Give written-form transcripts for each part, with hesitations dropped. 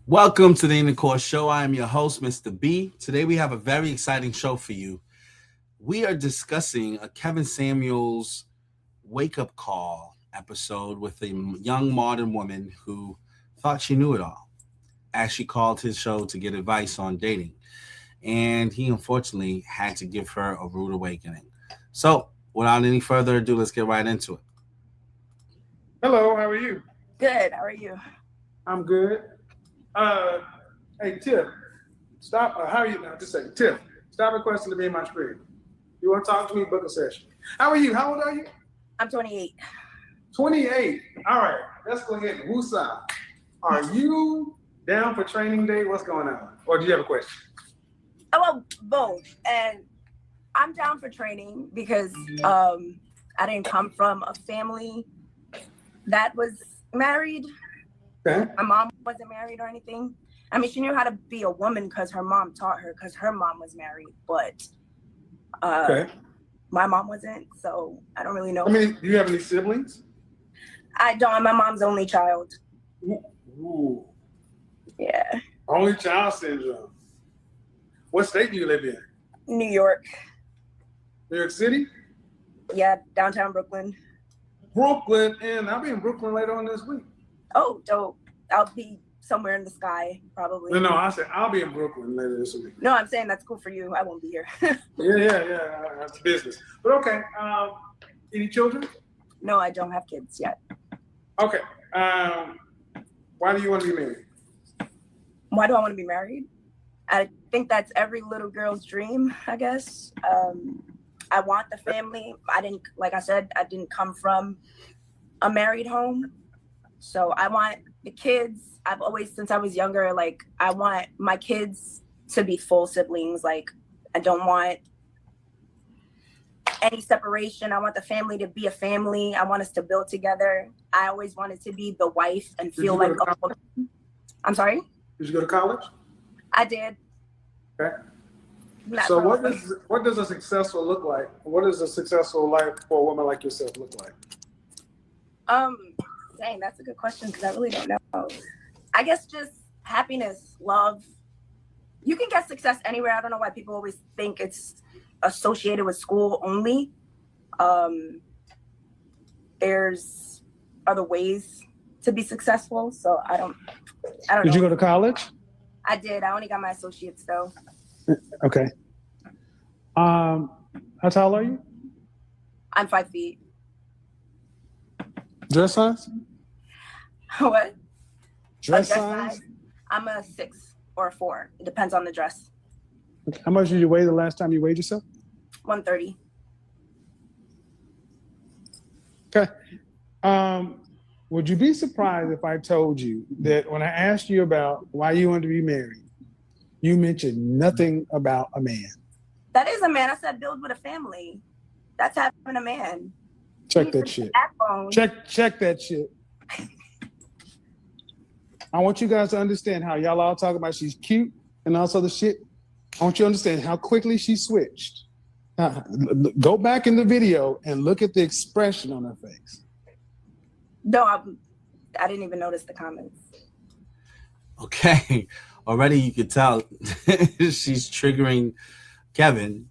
Welcome to the In the Course Show. I am your host, Mr. B. Today we have a very exciting show for you. We are discussing a Kevin Samuels wake-up call episode with a young modern woman who thought she knew it all, as she called his show to get advice on dating. And he unfortunately had to give her a rude awakening. So, without any further ado, let's get right into it. Hello, how are you? Good. How are you? I'm good. Hey, Tiff, stop. How are you now? Just a second. Tiff, stop requesting to be in my screen. You want to talk to me? Book a session. How are you? How old are you? I'm 28. 28. All right. Let's go ahead and woosah. Are you down for training day? What's going on? Or do you have a question? Oh, well, both. And I'm down for training because I didn't come from a family that was married. Okay. My mom wasn't married or anything. I mean, she knew how to be a woman because her mom taught her because her mom was married, but my mom wasn't, so I don't really know. I mean, do you have any siblings? I don't. I'm my mom's only child. Ooh. Yeah. Only child syndrome. What state do you live in? New York. New York City? Yeah, downtown Brooklyn. Brooklyn, and I'll be in Brooklyn later on this week. Oh, dope. I'll be somewhere in the sky, probably. No, I said I'll be in Brooklyn later this week. No, I'm saying that's cool for you. I won't be here. Yeah. That's business. But okay. Any children? No, I don't have kids yet. Okay. Why do you want to be married? Why do I want to be married? I think that's every little girl's dream, I guess. I want the family. Like I said, I didn't come from a married home. So I want the kids. I've always, since I was younger, like I want my kids to be full siblings. Like I don't want any separation. I want the family to be a family. I want us to build together. I always wanted to be the wife and feel like a woman. I'm sorry? Did you go to college? I did. Okay. So what does a successful look like? What does a successful life for a woman like yourself look like? Dang, that's a good question because I really don't know. I guess just happiness, love. You can get success anywhere. I don't know why people always think it's associated with school only. There's other ways to be successful. So I don't know. Did you go to college? I did. I only got my associates though. Okay. How tall are you? I'm 5 feet. Dress size? What? Dress size? I'm a 6 or a 4. It depends on the dress. Okay. How much did you weigh the last time you weighed yourself? 130. Okay. Would you be surprised if I told you that when I asked you about why you wanted to be married, you mentioned nothing about a man? That is a man. I said build with a family. That's having a man. Check that shit. Check that shit. I want you guys to understand how y'all all talk about she's cute and also the shit. I want you to understand how quickly she switched. Go back in the video and look at the expression on her face. No, I didn't even notice the comments. Okay. Already you could tell she's triggering Kevin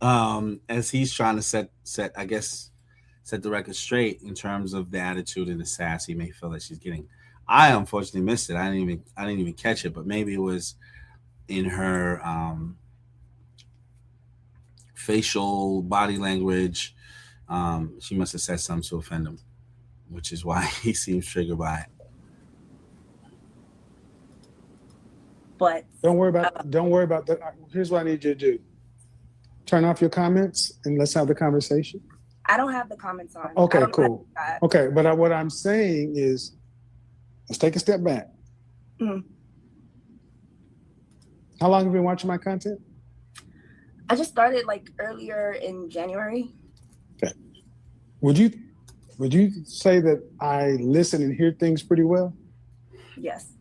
as he's trying to set the record straight in terms of the attitude and the sass he may feel that she's getting. I unfortunately missed it. I didn't even catch it, but maybe it was in her facial body language. She must have said something to offend him, which is why he seems triggered by it. But don't worry about that. Here's what I need you to do. Turn off your comments and let's have the conversation. I don't have the comments on. Okay, cool. Okay, but what I'm saying is, let's take a step back. Mm-hmm. How long have you been watching my content? I just started like earlier in January. Okay. Would you say that I listen and hear things pretty well? Yes.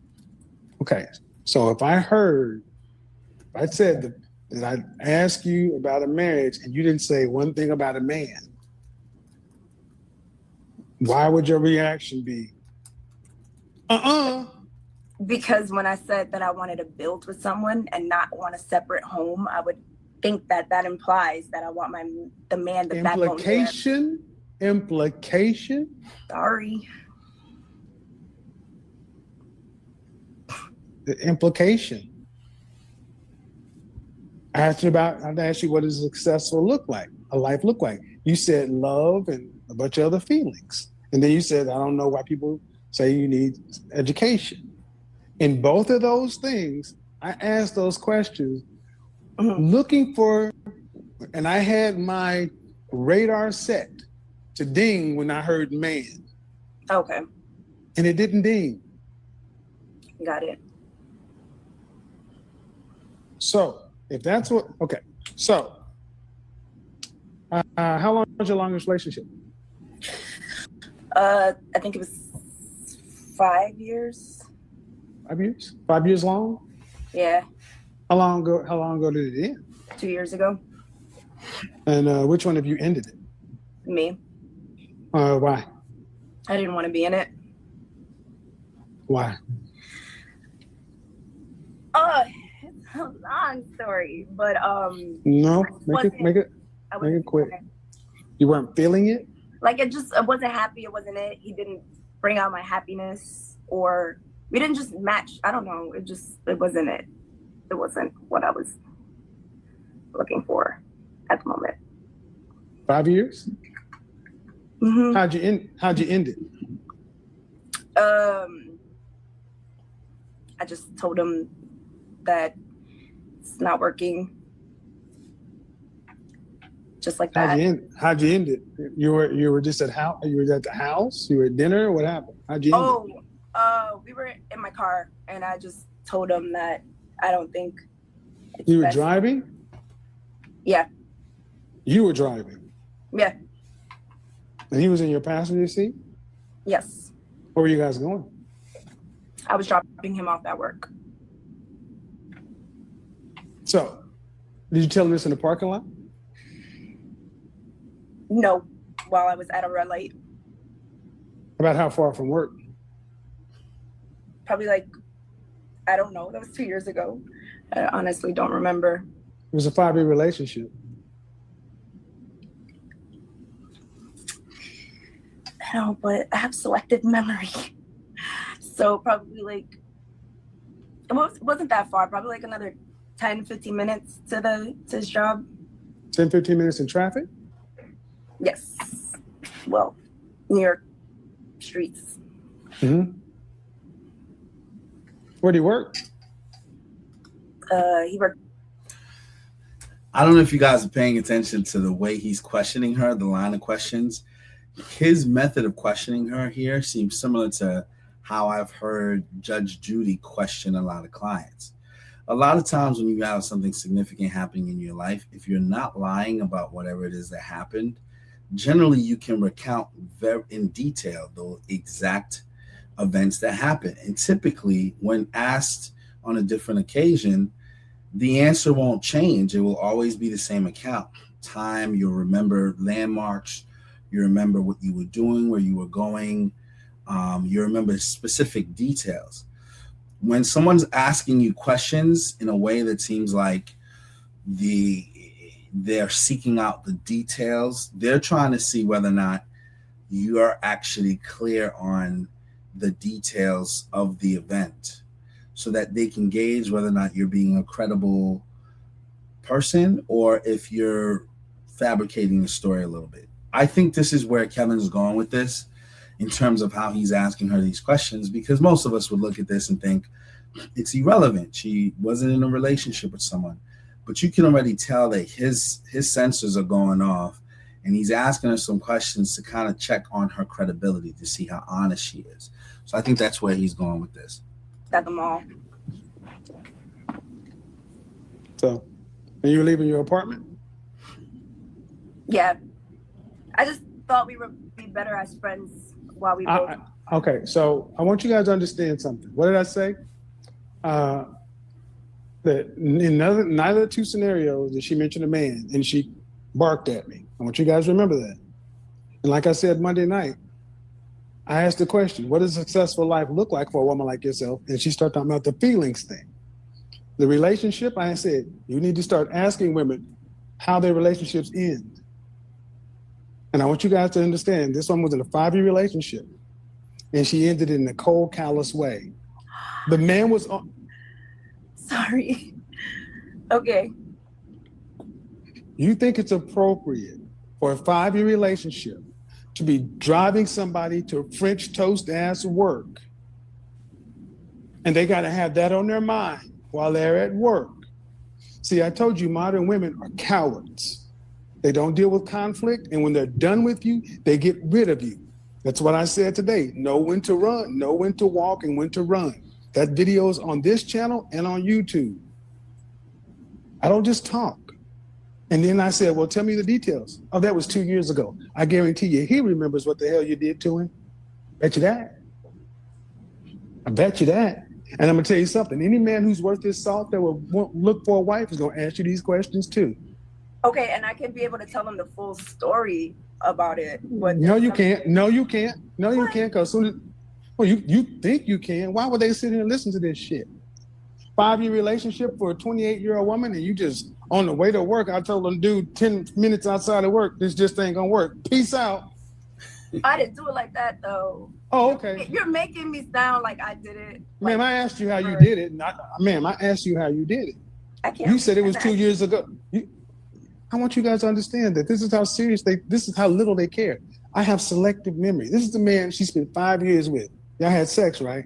Okay. So if I said that I asked you about a marriage and you didn't say one thing about a man, why would your reaction be, Because when I said that I wanted to build with someone and not want a separate home, I would think that that implies that I want the man, the backbone there. Implication. Sorry. The implication. I asked you what does successful look like, a life look like. You said love and a bunch of other feelings. And then you said, I don't know why people say you need education. In both of those things, I asked those questions looking for, and I had my radar set to ding when I heard man. Okay. And it didn't ding. Got it. So if that's what, okay. So how long was your longest relationship? I think it was 5 years. 5 years? 5 years long? Yeah. How long ago did it end? 2 years ago. And which one of you ended it? Me. Why? I didn't want to be in it. Why? It's a long story, but no, make it quick. You weren't feeling it? Like I wasn't happy. It wasn't it. He didn't bring out my happiness, or we didn't just match. I don't know. It wasn't it. It wasn't what I was looking for at the moment. 5 years? Mm-hmm. How'd you end it? I just told him that it's not working. Just like that. How'd you end it? You were just at you were at the house? You were at dinner? What happened? How'd you end it? We were in my car and I just told him that I don't think it's You were best. driving? Yeah. You were driving? Yeah. And he was in your passenger seat? Yes. Where were you guys going? I was dropping him off at work. So, did you tell him this in the parking lot? No, while I was at a red light. About how far from work? Probably I don't know. That was 2 years ago. I honestly don't remember. It was a 5-year relationship. I know, but I have selective memory. So probably it wasn't that far. Probably another 10, 15 minutes to his job. 10, 15 minutes in traffic? Yes. Well, New York streets. Mm-hmm. Where do you work? He worked. I don't know if you guys are paying attention to the way he's questioning her, the line of questions. His method of questioning her here seems similar to how I've heard Judge Judy question a lot of clients. A lot of times when you have something significant happening in your life, if you're not lying about whatever it is that happened, generally you can recount very in detail the exact events that happened. And typically when asked on a different occasion, the answer won't change. It will always be the same account. Time, you'll remember landmarks, you remember what you were doing, where you were going, you remember specific details. When someone's asking you questions in a way that seems like they're seeking out the details, they're trying to see whether or not you are actually clear on the details of the event so that they can gauge whether or not you're being a credible person or if you're fabricating the story a little bit. I think this is where Kevin's going with this in terms of how he's asking her these questions, because most of us would look at this and think it's irrelevant. She wasn't in a relationship with someone, but you can already tell that his sensors are going off and he's asking her some questions to kind of check on her credibility to see how honest she is. So I think that's where he's going with this. At the mall. So, and you were leaving your apartment? Yeah. I just thought we would be better as friends while we both. Okay, so I want you guys to understand something. What did I say? That in neither two scenarios did she mention a man and she barked at me. I want you guys to remember that. And like I said Monday night, I asked the question, what does a successful life look like for a woman like yourself? And she started talking about the feelings thing. The relationship, I said, you need to start asking women how their relationships end. And I want you guys to understand, this one was in a 5-year relationship, and she ended in a cold, callous way. The man was on. Sorry. Okay. You think it's appropriate for a 5-year relationship to be driving somebody to French toast ass work, and they got to have that on their mind while they're at work? See, I told you modern women are cowards. They don't deal with conflict, and when they're done with you, they get rid of you. That's what I said today. Know when to run, know when to walk, and when to run. That video is on this channel and on YouTube. I don't just talk. And then I said, well, tell me the details. Oh, that was 2 years ago. I guarantee you, he remembers what the hell you did to him. Bet you that. I bet you that. And I'm gonna tell you something. Any man who's worth his salt that will look for a wife is gonna ask you these questions too. Okay, and I can be able to tell them the full story about it. But no, you can't. No, you can't. No, you can't. Because soon as, well, you think you can. Why would they sit here and listen to this shit? 5-year relationship for a 28-year-old woman, and you just on the way to work. I told them, dude, 10 minutes outside of work, this just ain't gonna work. Peace out. I didn't do it like that though. Oh, okay. You're making me sound like I did it. Ma'am, I asked you how you did it. Ma'am, I asked you how you did it. I can't. You said it was 2 years ago. I want you guys to understand that this is how serious this is how little they care. I have selective memory. This is the man she spent 5 years with. Y'all had sex, right?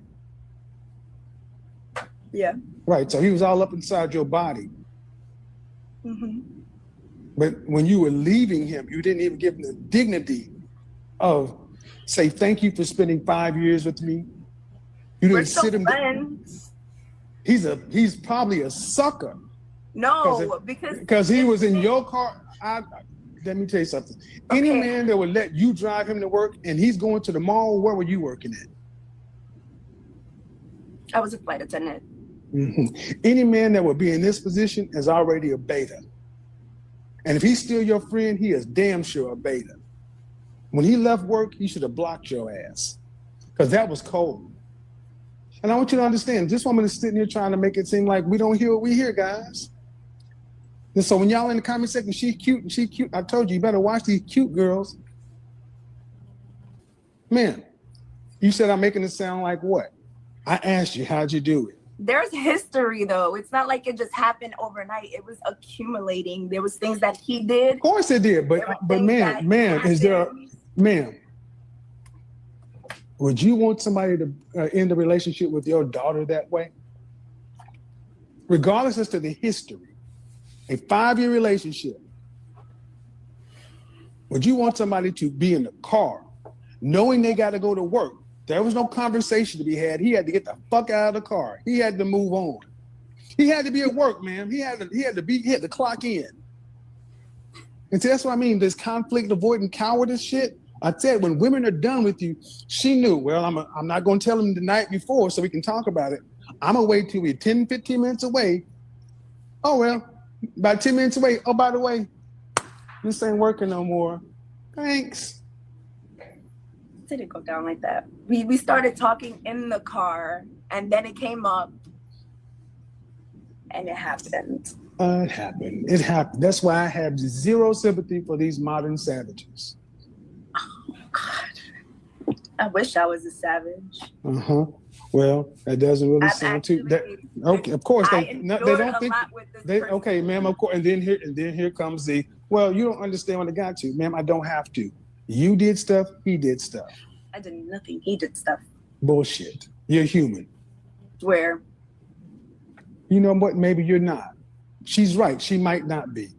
Yeah. Right, so he was all up inside your body. Mm-hmm. But when you were leaving him, you didn't even give him the dignity of say, thank you for spending 5 years with me. You didn't sit him down. He's probably a sucker. No, because he was in your car. Let me tell you something. Okay. Any man that would let you drive him to work and he's going to the mall, where were you working at? I was a flight attendant. Mm-hmm. Any man that would be in this position is already a beta. And if he's still your friend, he is damn sure a beta. When he left work, he should have blocked your ass because that was cold. And I want you to understand, this woman is sitting here trying to make it seem like we don't hear what we hear, guys. And so when y'all in the comment section, she's cute and she's cute. I told you, you better watch these cute girls. Man, you said I'm making it sound like what? I asked you, how'd you do it? There's history though. It's not like it just happened overnight. It was accumulating. There was things that he did. Of course it did, but ma'am, is there, ma'am, would you want somebody to end a relationship with your daughter that way? Regardless as to the history, a 5-year relationship, would you want somebody to be in the car knowing they got to go to work? There was no conversation to be had. He had to get the fuck out of the car. He had to move on. He had to be at work, man. He had to clock in. And see, that's what I mean. This conflict avoiding cowardice shit. I said, when women are done with you, she knew, well, I'm not going to tell him the night before so we can talk about it. I'm going to wait till we're 10, 15 minutes away. Oh, well, about 10 minutes away. Oh, by the way, this ain't working no more. Thanks. It didn't go down like that. We started talking in the car and then it came up and it happened. It happened. It happened. That's why I have zero sympathy for these modern savages. Oh, God. I wish I was a savage. Uh-huh. Well, that doesn't really sound too. Okay, of course they don't think. Okay, ma'am. Of course, and then here comes the. Well, you don't understand what I got to, ma'am. I don't have to. You did stuff. He did stuff. I did nothing. He did stuff. Bullshit. You're human. Where? You know what? Maybe you're not. She's right. She might not be.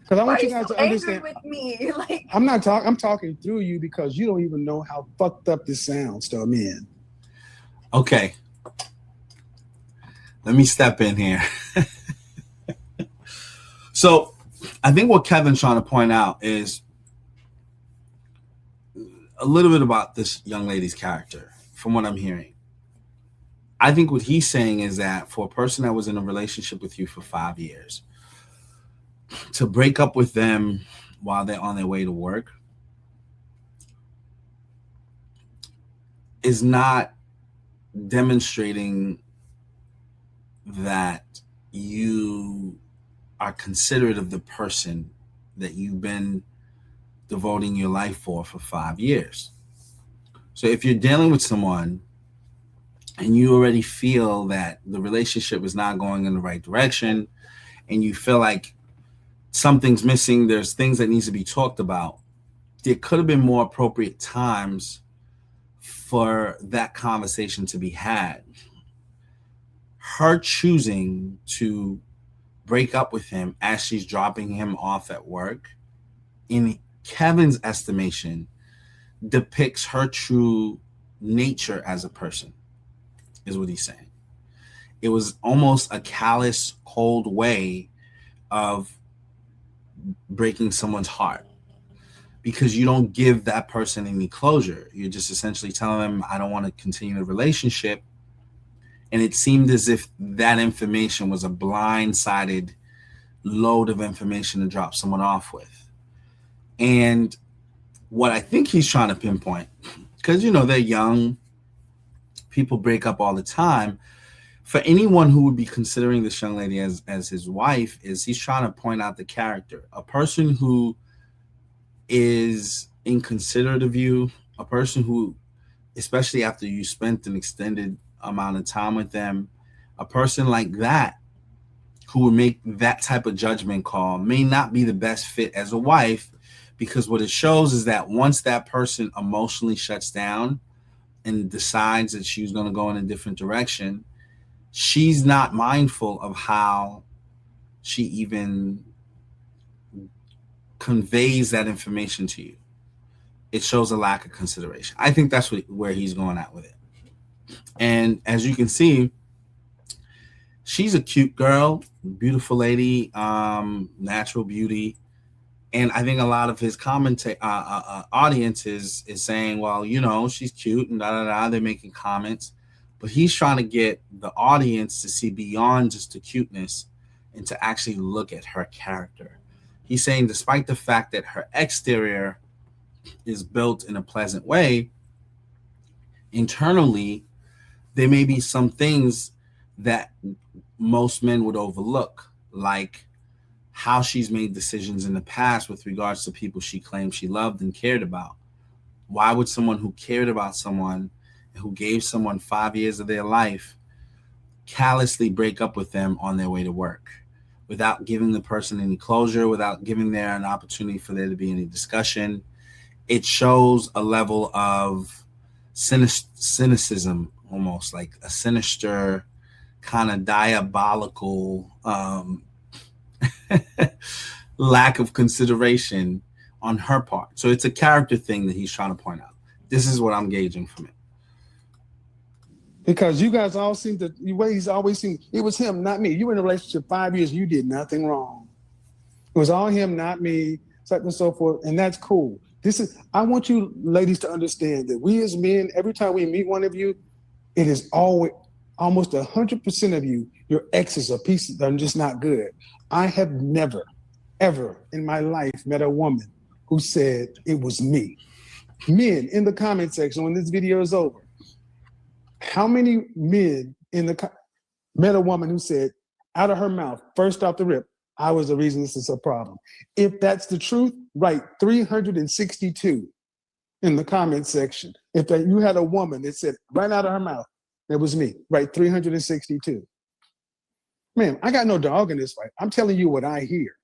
Because I want you guys to understand. With me? Like, I'm not talking. I'm talking through you because you don't even know how fucked up this sounds to a man. Okay. Let me step in here. So, I think what Kevin's trying to point out is a little bit about this young lady's character, from what I'm hearing. I think what he's saying is that for a person that was in a relationship with you for 5 years, to break up with them while they're on their way to work, is not demonstrating that you are considerate of the person that you've been devoting your life for 5 years. So if you're dealing with someone and you already feel that the relationship is not going in the right direction and you feel like something's missing, there's things that needs to be talked about, there could have been more appropriate times for that conversation to be had. Her choosing to break up with him as she's dropping him off at work, in Kevin's estimation, depicts her true nature as a person, is what he's saying. It was almost a callous, cold way of breaking someone's heart, because you don't give that person any closure. You're just essentially telling them, I don't want to continue the relationship. And it seemed as if that information was a blindsided load of information to drop someone off with. And what I think he's trying to pinpoint, because, you know, they're young, people break up all the time. For anyone who would be considering this young lady as his wife, is he's trying to point out the character. A person who is inconsiderate of you, a person who, especially after you spent an extended amount of time with them, a person like that who would make that type of judgment call may not be the best fit as a wife, because what it shows is that once that person emotionally shuts down and decides that she's going to go in a different direction, she's not mindful of how she even conveys that information to you. It shows a lack of consideration. I think that's where he's going at with it. And as you can see, she's a cute girl, beautiful lady, natural beauty. And I think a lot of his audience is saying, well, you know, she's cute and da-da-da. They're making comments. But he's trying to get the audience to see beyond just the cuteness and to actually look at her character. He's saying despite the fact that her exterior is built in a pleasant way, internally, there may be some things that most men would overlook, like how she's made decisions in the past with regards to people she claimed she loved and cared about. Why would someone who cared about someone and who gave someone 5 years of their life callously break up with them on their way to work without giving the person any closure, without giving there an opportunity for there to be any discussion? It shows a level of cynicism, almost like a sinister, kind of diabolical lack of consideration on her part. So it's a character thing that he's trying to point out. This is what I'm gauging from it. Because you guys all seem to, the way he's always seen, it was him, not me. You were in a relationship 5 years, you did nothing wrong. It was all him, not me, such and so forth, and that's cool. I want you ladies to understand that we as men, every time we meet one of you, it is always, almost 100% of you, your exes are pieces that are just not good. I have never, ever in my life met a woman who said it was me. Men, in the comment section when this video is over, how many men met a woman who said out of her mouth, first off the rip, I was the reason this is a problem? If that's the truth, write 362 in the comment section. If you had a woman that said right out of her mouth, it was me, write 362. Man, I got no dog in this fight. I'm telling you what I hear.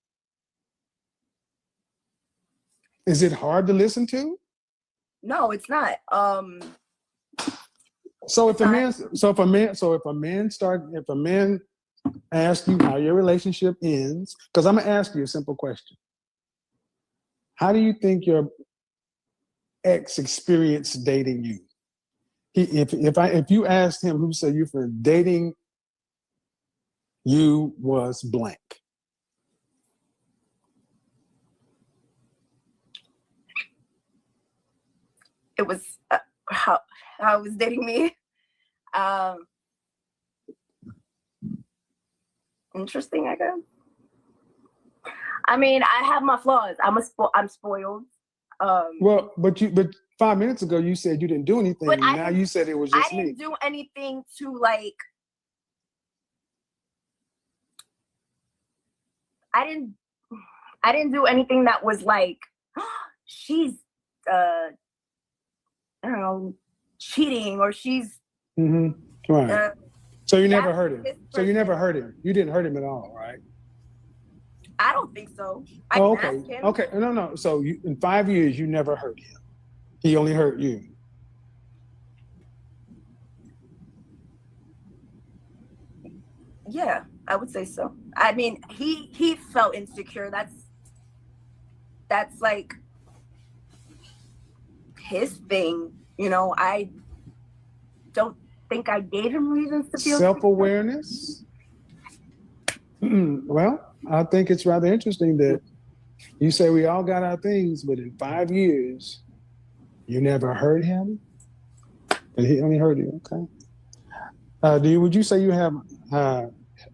Is it hard to listen to? No, it's not. So if a man asks you how your relationship ends, because I'm gonna ask you a simple question. How do you think your ex experienced dating you? If you asked him who said you for dating you was blank. It was how it was dating me. Interesting, I guess. I mean, I have my flaws. I'm spoiled. Well, but 5 minutes ago you said you didn't do anything. But now you said it was just I didn't do anything to like. I didn't do anything that was like, she's I don't know, cheating, or she's right. So you never hurt him. So you never hurt him. You didn't hurt him at all, right? I don't think so. Okay. Ask him. Okay. No. So in 5 years, you never hurt him. He only hurt you. Yeah, I would say so. I mean, he felt insecure. That's like his thing. You know, I don't think I gave him reasons to feel self-awareness. Well, I think it's rather interesting that you say we all got our things, but in 5 years, you never hurt him, and he only hurt you. Okay. Would you say you have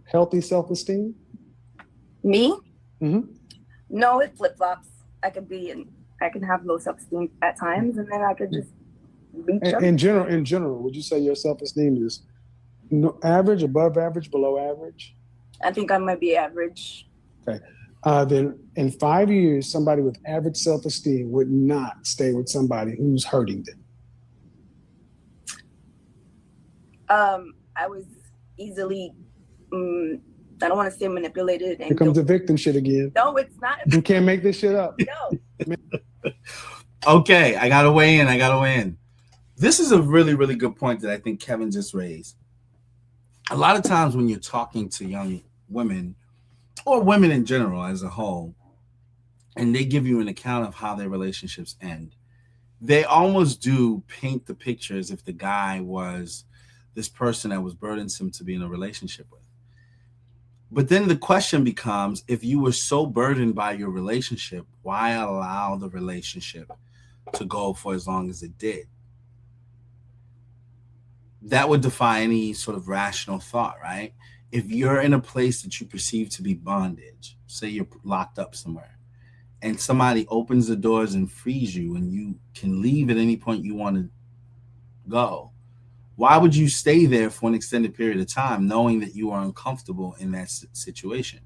healthy self-esteem? Me? Mm-hmm. No, it flip-flops. I can have low self-esteem at times, and then I could just be chubby. In general, would you say your self-esteem is average, above average, below average? I think I might be average. Okay. Then in 5 years, somebody with average self-esteem would not stay with somebody who's hurting them. I was easily, I don't want to say manipulated. Here comes the victim shit again. No, it's not. You can't make this shit up. No. Okay, I gotta weigh in. This is a really, really good point that I think Kevin just raised. A lot of times when you're talking to young women, or women in general as a whole, and they give you an account of how their relationships end, they almost do paint the picture as if the guy was this person that was burdensome to be in a relationship with. But then the question becomes, if you were so burdened by your relationship, why allow the relationship to go for as long as it did? That would defy any sort of rational thought, right? If you're in a place that you perceive to be bondage, say you're locked up somewhere, and somebody opens the doors and frees you and you can leave at any point you want to go, why would you stay there for an extended period of time knowing that you are uncomfortable in that situation?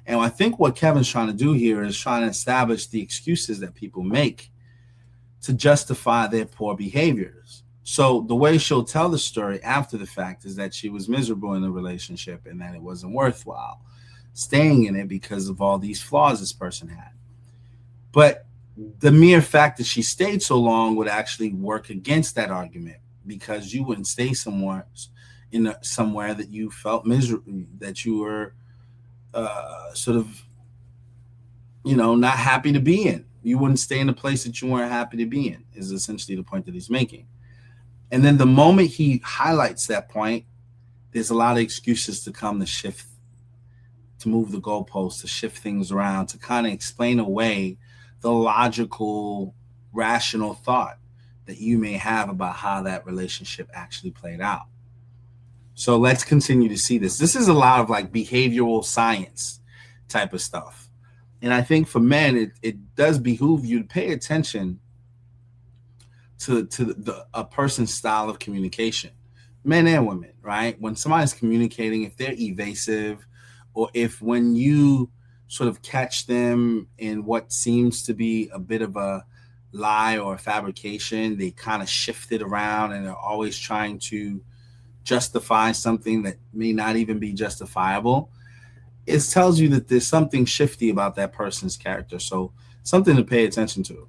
And I think what Kevin's trying to do here is trying to establish the excuses that people make to justify their poor behaviors. So the way she'll tell the story after the fact is that she was miserable in the relationship and that it wasn't worthwhile staying in it because of all these flaws this person had. But the mere fact that she stayed so long would actually work against that argument, because you wouldn't stay somewhere that you felt miserable, that you were sort of, not happy to be in. You wouldn't stay in a place that you weren't happy to be in, is essentially the point that he's making. And then the moment he highlights that point, there's a lot of excuses to come to move the goalposts, to shift things around, to kind of explain away the logical, rational thought that you may have about how that relationship actually played out. So let's continue to see this. This is a lot of like behavioral science type of stuff. And I think for men, it does behoove you to pay attention to a person's style of communication, men and women, right? When somebody's communicating, if they're evasive, or if when you sort of catch them in what seems to be a bit of a lie or a fabrication, they kind of shift it around and they're always trying to justify something that may not even be justifiable. It tells you that there's something shifty about that person's character. So something to pay attention to.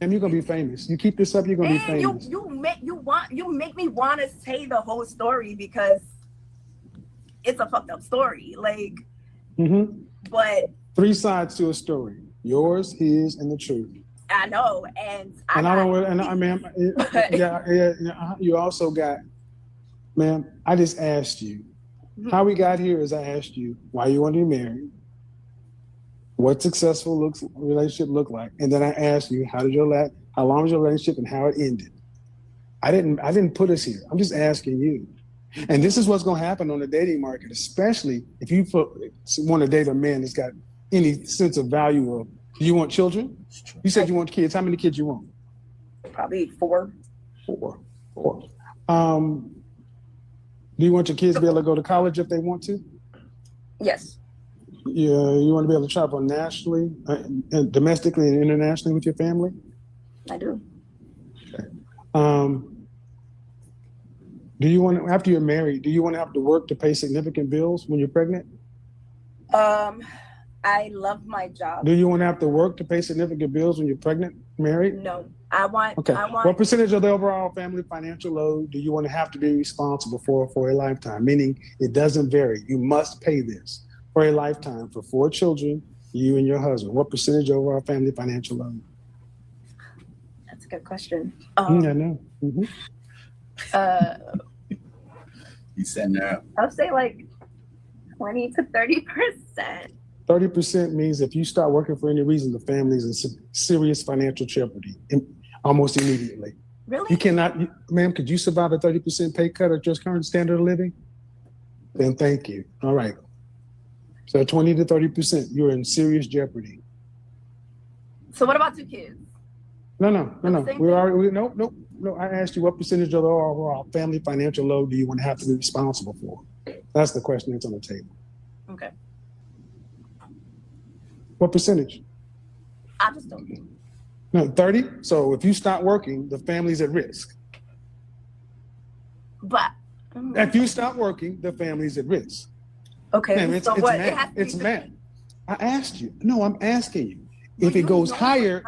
And you're gonna be famous. You keep this up, you're gonna be famous. You make me want to say the whole story because it's a fucked up story. Like, but 3 sides to a story: yours, his, and the truth. I know, you also got, ma'am. I just asked you how we got here. Is I asked you why you want to be married, what successful relationship look like, and then I asked you how long was your relationship and how it ended. I didn't put us here. I'm just asking you. And this is what's going to happen on the dating market, especially if you want to date a man that's got any sense of value of, do you want children? You said you want kids. How many kids you want? Probably 4. Four. Do you want your kids to be able to go to college if they want to? Yes. Yeah, you want to be able to travel nationally, and domestically and internationally with your family? I do. Do you want to, after you're married, do you want to have to work to pay significant bills when you're pregnant? I love my job. Do you want to have to work to pay significant bills when you're pregnant, married? No, I want. Okay. I want. What percentage of the overall family financial load do you want to have to be responsible for a lifetime? Meaning it doesn't vary. You must pay this for a lifetime for 4 children, you and your husband. What percentage of overall family financial load? That's a good question. I know. Mm-hmm. He's setting her up. I'll say like 20 to 30%. 30% means if you start working for any reason, the family is in serious financial jeopardy almost immediately. Really? You cannot, ma'am, could you survive a 30% pay cut at your current standard of living? Then thank you. All right. So 20 to 30%, you're in serious jeopardy. So what about 2 kids? No. I asked you what percentage of the overall family financial load do you want to have to be responsible for? That's the question that's on the table. Okay. What percentage? I just don't know. No, 30. So if you stop working, the family's at risk. But if you stop working, the family's at risk. Okay. Ma'am, it's what? math. It's math. I asked you. No, I'm asking you. Well, if it goes know higher,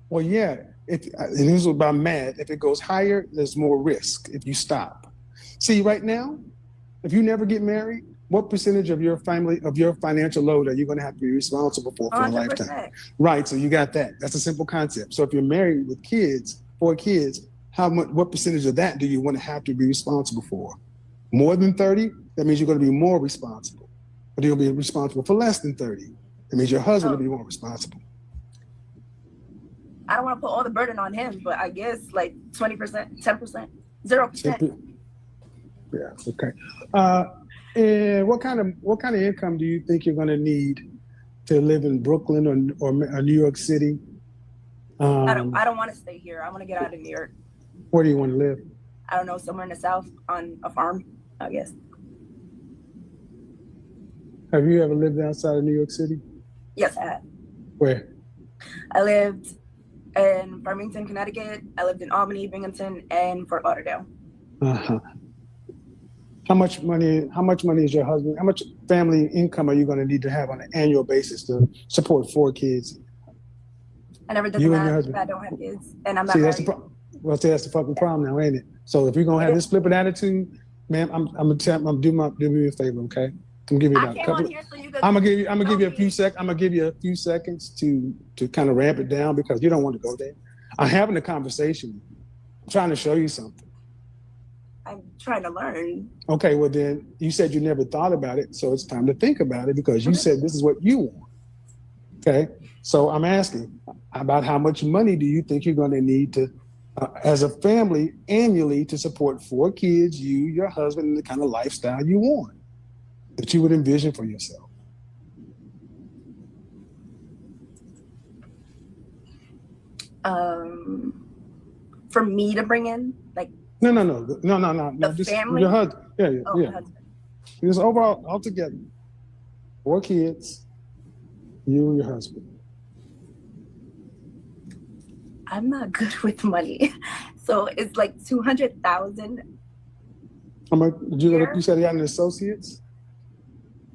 what yeah. And this is about math. If it goes higher, there's more risk if you stop. See, right now, if you never get married, what percentage of your financial load are you going to have to be responsible for a 100%. lifetime? Right. So you got that. That's a simple concept. So if you're married with kids, 4 kids, what percentage of that do you want to have to be responsible for? More than 30? That means you're going to be more responsible. But you'll be responsible for less than 30. That means your husband will be more responsible. I don't want to put all the burden on him, but I guess like 20%, 10%, 0%. Yeah. Okay. And what kind of income do you think you're going to need to live in Brooklyn or New York City? I don't want to stay here. I want to get out of New York. Where do you want to live? I don't know, somewhere in the South on a farm, I guess. Have you ever lived outside of New York City? Yes, I have. Where? I lived in Farmington, Connecticut. I lived in Albany, Binghamton, and Fort Lauderdale. Uh-huh. How much money is your husband? How much family income are you going to need to have on an annual basis to support 4 kids? I never did that. I don't have kids, and I'm not married. That's the fucking problem now, ain't it? So if you're gonna have this flippant attitude, ma'am, I'm gonna do me a favor, okay? I'm gonna give you about a couple. I'm gonna give you a few seconds to kind of ramp it down because you don't want to go there. I'm having a conversation. I'm trying to show you something. I'm trying to learn. Okay, well then you said you never thought about it, so it's time to think about it because you said this is what you want. Okay, so I'm asking about how much money do you think you're going to need to, as a family, annually to support 4 kids, you, your husband, and the kind of lifestyle you want that you would envision for yourself? For me to bring in, like. No. Just family? your husband. Yeah. My husband. Just overall, altogether, 4 kids, you and your husband. I'm not good with money, so it's like 200,000. How much? You said you had an associates.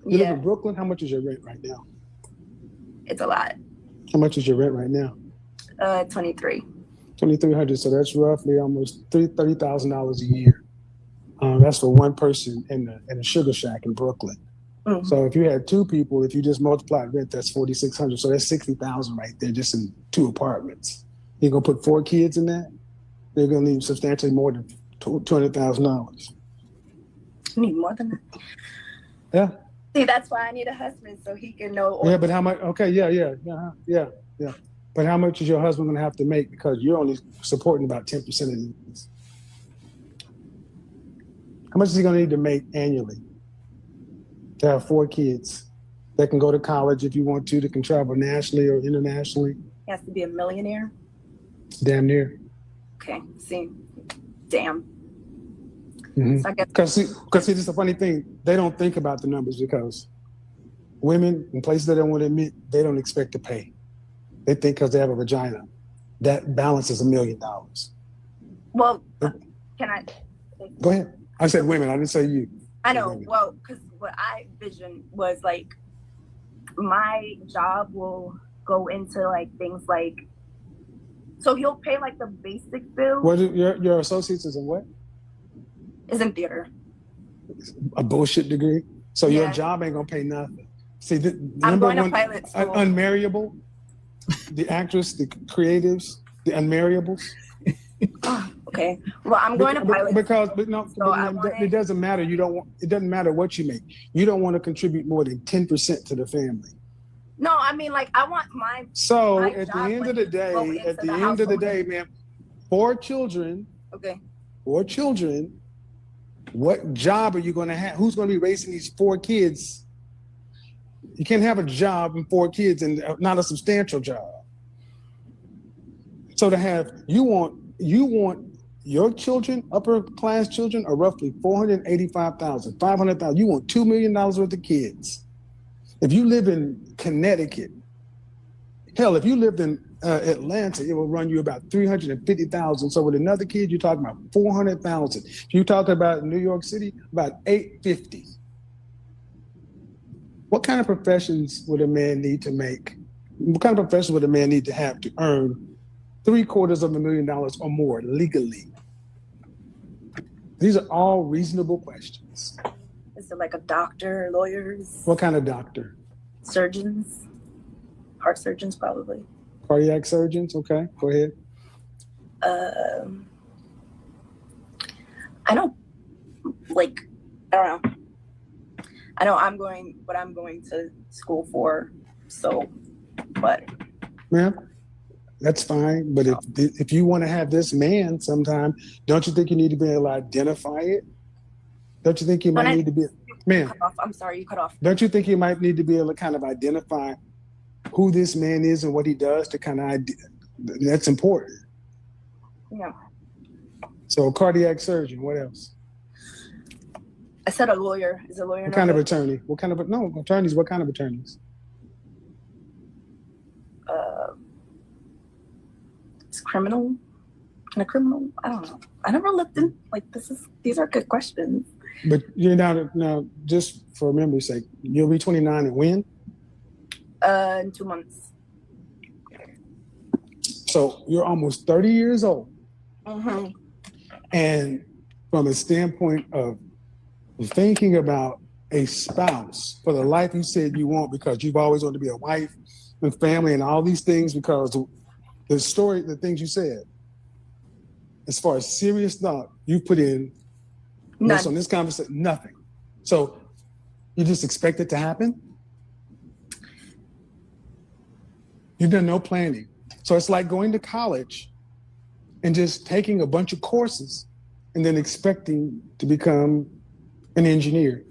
You live in Brooklyn. How much is your rent right now? It's a lot. How much is your rent right now? 23. 2,300. So that's roughly almost $30,000 a year. That's for one person in a sugar shack in Brooklyn. Mm-hmm. So if you had 2 people, if you just multiply rent, that's 4,600. So that's 60,000 right there, just in 2 apartments. You're gonna put 4 kids in that. They're gonna need substantially more than $200,000. You need more than that. Yeah. See, that's why I need a husband so he can know. Yeah, but how much? Okay, yeah. But how much is your husband gonna have to make because you're only supporting about 10% of these? How much is he gonna need to make annually to have 4 kids that can go to college if you want to, that can travel nationally or internationally? He has to be a millionaire. Damn near. Okay. See, damn. Mhm. So I guess Because see, this is the funny thing. They don't think about the numbers because women in places they don't want to admit, they don't expect to pay. They think because they have a vagina, that balance is $1 million. well, can I? Go ahead. I said women. I didn't say you. I said know. women. Well, because what I visioned was like my job will go into like things like, so he'll pay like the basic bill. What your associates is in what? Is in theater. A bullshit degree. So your Yeah. job ain't gonna pay nothing. See, the I'm number going to one, pilot school. Un-Marriable, the actress, the creatives, the Un-Marriables. Okay. Well, I'm going to pilot because school, but no, so I but want it doesn't matter. You don't want. It doesn't matter what you make. You don't want to contribute more than 10% to the family. No, I mean, like, I want my. So my at the job end money of the to go day, into at the the end of the household. day, man, 4 children. Okay. 4 children. What job are you going to have? Who's going to be raising these 4 kids? You can't have a job and 4 kids and not a substantial job. So to have, you want your children, upper class children, are roughly 485,000, 500,000. You want $2 million worth of kids. If you live in Connecticut, hell, if you lived in Atlanta, it will run you about 350,000. So with another kid, you're talking about 400,000. If you talk about New York City, about 850. What kind of professions would a man need to make? What kind of profession would a man need to have to earn $750,000 or more legally? These are all reasonable questions. Is it like a doctor, lawyers? What kind of doctor? Surgeons, heart surgeons, probably. Cardiac surgeons. Okay, go ahead. I don't like. I don't know. I know what I'm going to school for. So, but. Ma'am, that's fine. But if you want to have this man sometime, don't you think you need to be able to identify it? Don't you think you might need to be, man? I'm sorry, you cut off. Don't you think you might need to be able to kind of identify who this man is and what he does to kind of that's important. Yeah. So cardiac surgeon, what else? I said a lawyer. Is a lawyer? What kind of attorney? What kind of attorneys? What kind of attorneys? It's criminal. Can a criminal? I don't know. I never looked in. Like these are good questions. But you're now just for memory's sake, you'll be 29 and when? In 2 months. So you're almost 30 years old. Mm-hmm. And from a standpoint of thinking about a spouse for the life you said you want, because you've always wanted to be a wife and family and all these things, because the things you said, as far as serious thought, you put in based on this conversation, nothing. So you just expect it to happen? You've done no planning. So it's like going to college and just taking a bunch of courses and then expecting to become an engineer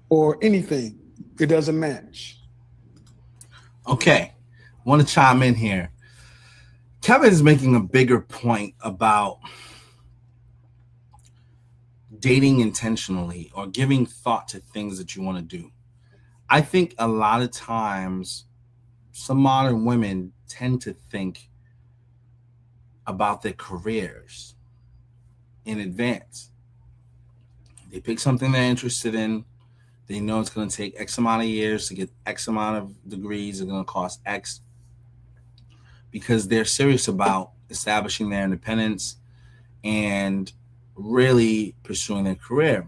or anything. It doesn't match. Okay, I want to chime in here. Kevin is making a bigger point about dating intentionally or giving thought to things that you want to do. I think a lot of times some modern women tend to think about their careers in advance. They pick something they're interested in. They know it's going to take X amount of years to get X amount of degrees. It's going to cost X, because they're serious about establishing their independence and really pursuing their career.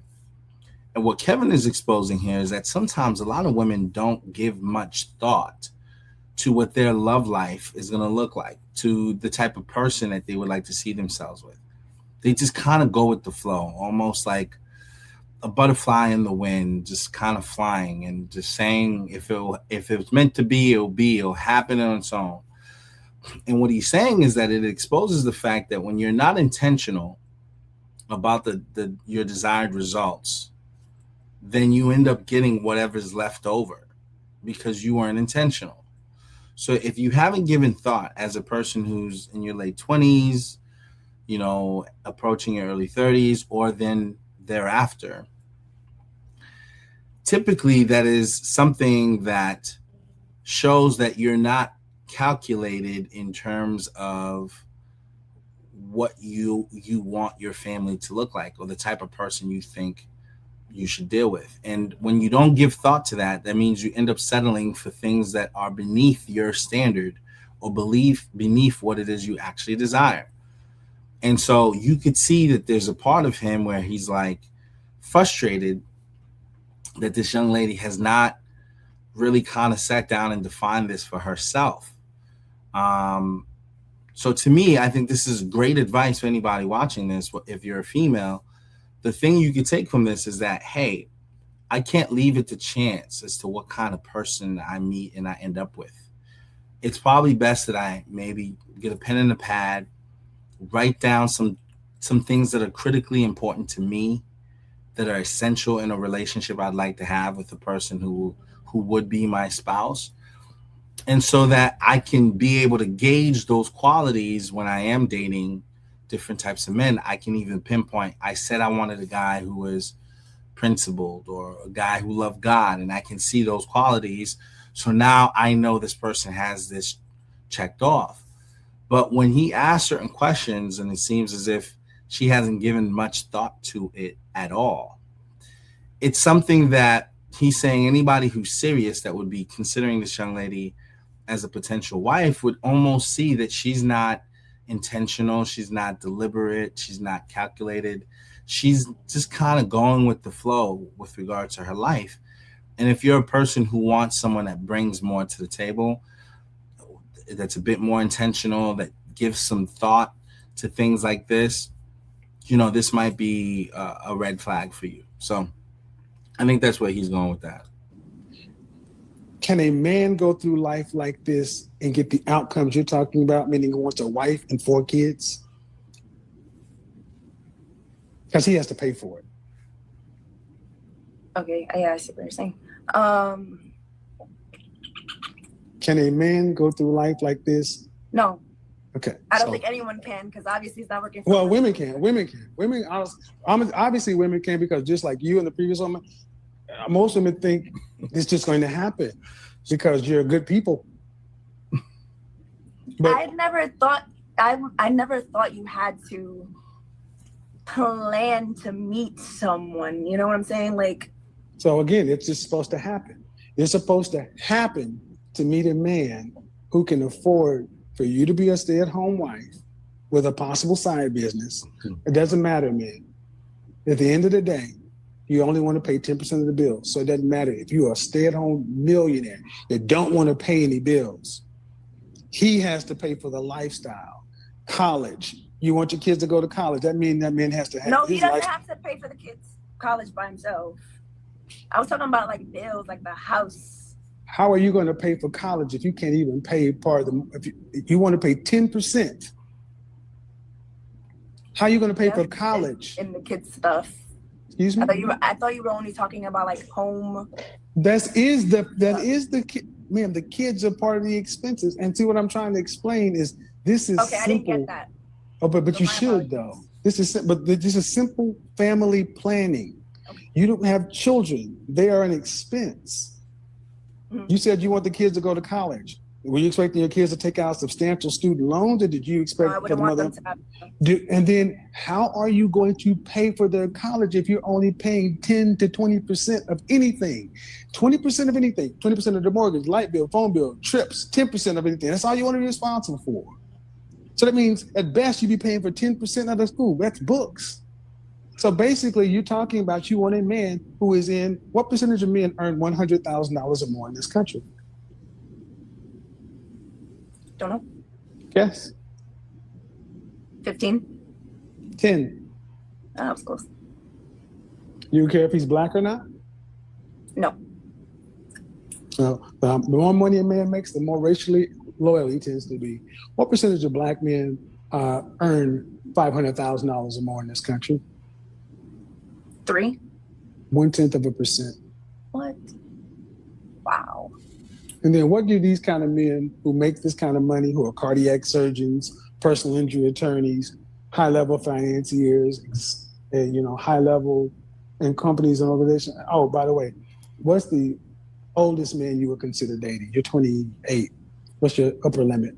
And what Kevin is exposing here is that sometimes a lot of women don't give much thought to what their love life is going to look like, to the type of person that they would like to see themselves with. They just kind of go with the flow, almost like a butterfly in the wind, just kind of flying and just saying, if it's meant to be, it'll happen on its own. And what he's saying is that it exposes the fact that when you're not intentional about your desired results, then you end up getting whatever's left over because you weren't intentional. So if you haven't given thought as a person who's in your late 20s, approaching your early 30s or then thereafter. Typically, that is something that shows that you're not calculated in terms of what you want your family to look like or the type of person you think you should deal with. And when you don't give thought to that, that means you end up settling for things that are beneath your standard or beneath what it is you actually desire. And so you could see that there's a part of him where he's like frustrated that this young lady has not really kind of sat down and defined this for herself. So to me, I think this is great advice for anybody watching this. If you're a female, the thing you could take from this is that, hey, I can't leave it to chance as to what kind of person I meet and I end up with. It's probably best that I maybe get a pen and a pad, write down some things that are critically important to me, that are essential in a relationship I'd like to have with the person who would be my spouse. And so that I can be able to gauge those qualities when I am dating different types of men. I can even pinpoint, I said I wanted a guy who was principled or a guy who loved God, and I can see those qualities. So now I know this person has this checked off. But when he asks certain questions and it seems as if she hasn't given much thought to it at all, it's something that he's saying anybody who's serious that would be considering this young lady as a potential wife would almost see that she's not intentional, she's not deliberate, she's not calculated. She's just kind of going with the flow with regard to her life. And if you're a person who wants someone that brings more to the table, that's a bit more intentional, that gives some thought to things like this, this might be a red flag for you. So I think that's where he's going with that. Can a man go through life like this and get the outcomes you're talking about, meaning he wants a wife and 4 kids? Because he has to pay for it. Okay, yeah, I see what you're saying. Can a man go through life like this? No. Okay. I don't think anyone can, because obviously it's not working. Well, women can. Women, obviously women can, because just like you and the previous woman, most women think it's just going to happen because you're good people. But I never thought you had to plan to meet someone. You know what I'm saying? Like, so again, it's just supposed to happen. It's supposed to happen to meet a man who can afford for you to be a stay-at-home wife with a possible side business. It doesn't matter, man. At the end of the day, you only want to pay 10% of the bills. So it doesn't matter if you're a stay-at-home millionaire that don't want to pay any bills. He has to pay for the lifestyle, college. You want your kids to go to college. That means that man has to have. No, he doesn't have to pay for the kids' college by himself. I was talking about like bills, like the house. How are you going to pay for college if you can't even pay part of the? If you want to pay 10%, how are you going to pay for college? In the kids' stuff. Excuse me? I thought you were only talking about like home. That is the ma'am. The kids are part of the expenses. And see, what I'm trying to explain is this is okay. Simple. I didn't get that. Oh, but you should though. This is simple family planning. Okay. You don't have children; they are an expense. Mm-hmm. You said you want the kids to go to college. Were you expecting your kids to take out substantial student loans, or did you expect for the mother? And then, how are you going to pay for their college if you're only paying 10 to 20% of anything? 20% of anything, 20% of the mortgage, light bill, phone bill, trips, 10% of anything. That's all you want to be responsible for. So that means at best you'd be paying for 10% of the school. That's books. So basically you're talking about you want a man who is in, what percentage of men earn $100,000 or more in this country? Don't know. Guess. 15? 10. Oh, that was close. You care if he's black or not? No. So the more money a man makes, the more racially loyal he tends to be. What percentage of black men earn $500,000 or more in this country? 3? 0.1%. What? Wow. And then what do these kind of men who make this kind of money, who are cardiac surgeons, personal injury attorneys, high-level financiers, and high-level in companies and organizations. Oh, by the way, what's the oldest man you would consider dating? You're 28. What's your upper limit?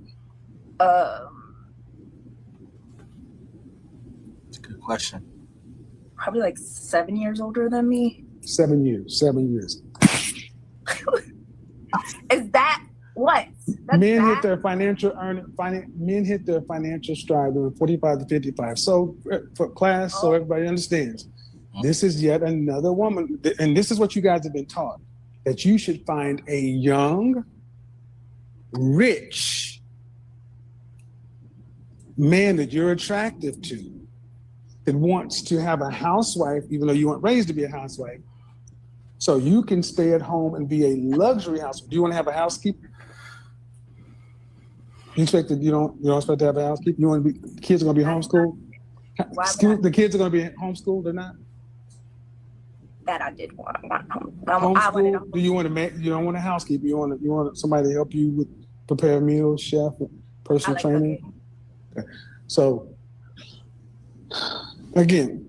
It's a good question. Probably like 7 years older than me. 7 years. 7 years. Is that what? That's men bad? hit their financial men hit their financial stride when 45 to 55. So for class, so everybody understands, this is yet another woman, and this is what you guys have been taught, that you should find a young, rich man that you're attractive to, that wants to have a housewife, even though you weren't raised to be a housewife, so you can stay at home and be a luxury housewife. Do you want to have a housekeeper? You expect that you don't expect to have a housekeeper? You want to be, the kids are going to be homeschooled? The kids are going to be homeschooled or not? That I did want home. Homeschool? Do you want to you don't want a housekeeper? You want somebody to help you with prepare meals, chef, personal training? Cooking. Okay. So again,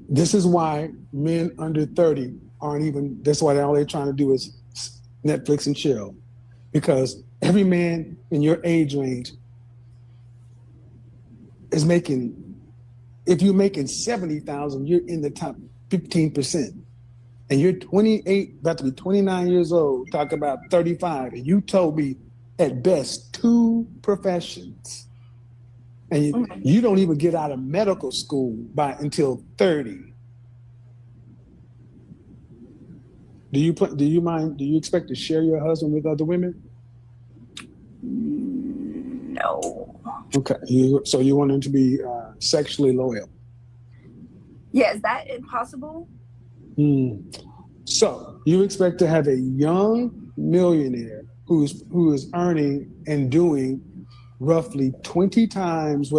this is why men under 30 aren't even. That's why all they're trying to do is Netflix and chill, because every man in your age range is making. If you're making 70,000, you're in the top 15%, and you're 28, about to be 29 years old, talk about 35, and you told me at best 2 professions, and you don't even get out of medical school until 30. Do you expect to share your husband with other women? No. Okay, so you want him to be sexually loyal? Yeah, is that impossible? So you expect to have a young millionaire who is earning and doing roughly 20 times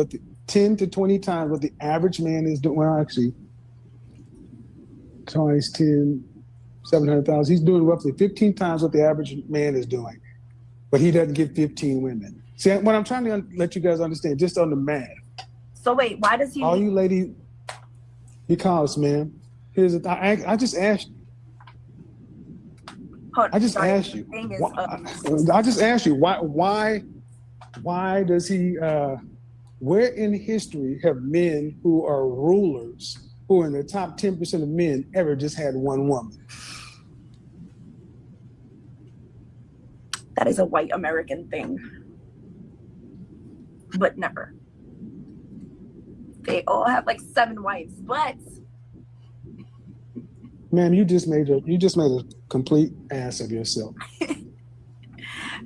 10 to 20 times what the average man is doing. Well, actually, times 10, 700,000. He's doing roughly 15 times what the average man is doing, but he doesn't get 15 women. See, what I'm trying to let you guys understand, just on the math. So wait, why does he? All you ladies, because, man, I just asked you. I just asked you. I just asked you why does he? Where in history have men who are rulers, who are in the top 10% of men, ever just had one woman? That is a white American thing, but never. They all have like 7 wives, but. Ma'am, you just made a complete ass of yourself.